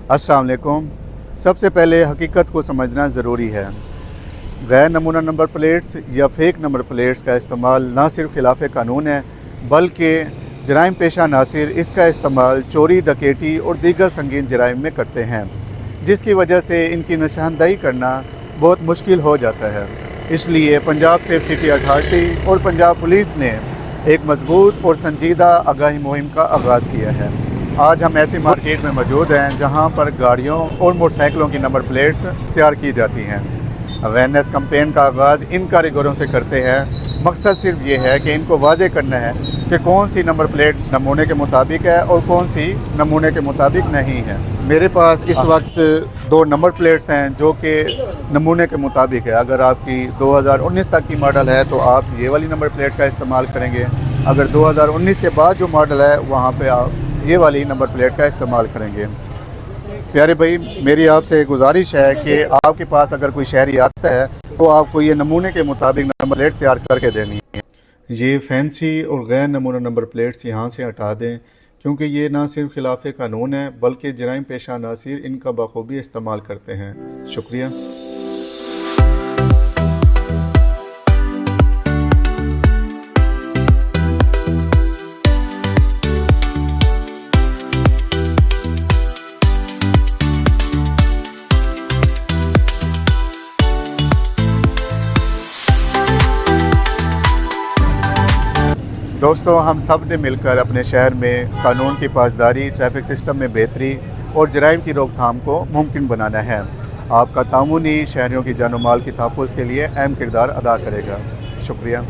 अस्सलाम वालेकुम। सबसे पहले हकीकत को समझना ज़रूरी है। गैर नमूना नंबर प्लेट्स या फेक नंबर प्लेट्स का इस्तेमाल ना सिर्फ खिलाफ कानून है, बल्कि जराइम पेशा नासिर इसका इस्तेमाल चोरी, डकैती और दीगर संगीन जराइम में करते हैं, जिसकी वजह से इनकी निशानदही करना बहुत मुश्किल हो जाता है। इसलिए पंजाब सेफ सिटी अथॉरिटी और पंजाब पुलिस ने एक मजबूत और संजीदा आगाही मुहिम का आगाज़ किया है। आज हम ऐसी मार्केट में मौजूद हैं जहां पर गाड़ियों और मोटरसाइकिलों की नंबर प्लेट्स तैयार की जाती हैं। अवेयरनेस कैंपेन का आगाज़ इन कारीगरों से करते हैं। मकसद सिर्फ ये है कि इनको वाज़े करना है कि कौन सी नंबर प्लेट नमूने के मुताबिक है और कौन सी नमूने के मुताबिक नहीं है। मेरे पास इस वक्त 2 नंबर प्लेट्स हैं जो कि नमूने के मुताबिक है। अगर आपकी 2019 तक की मॉडल है तो आप ये वाली नंबर प्लेट का इस्तेमाल करेंगे। अगर 2019 के बाद जो मॉडल है वहाँ पे आप ये वाली नंबर प्लेट का इस्तेमाल करेंगे। प्यारे भाई, मेरी आपसे गुजारिश है कि आपके पास अगर कोई शहरी आता है तो आपको ये नमूने के मुताबिक नंबर प्लेट तैयार करके देनी है। ये फैंसी और गैर नमूना नंबर प्लेट्स यहाँ से हटा दें, क्योंकि ये ना सिर्फ खिलाफ कानून है बल्कि जराइम पेशा नासिर इनका बखूबी इस्तेमाल करते हैं। शुक्रिया। दोस्तों, हम सब ने मिलकर अपने शहर में कानून की पासदारी, ट्रैफिक सिस्टम में बेहतरी और जराइम की रोकथाम को मुमकिन बनाना है। आपका ताउन ही शहरियों की जान और माल की तहफ़्फ़ुज़ के लिए अहम किरदार अदा करेगा। शुक्रिया।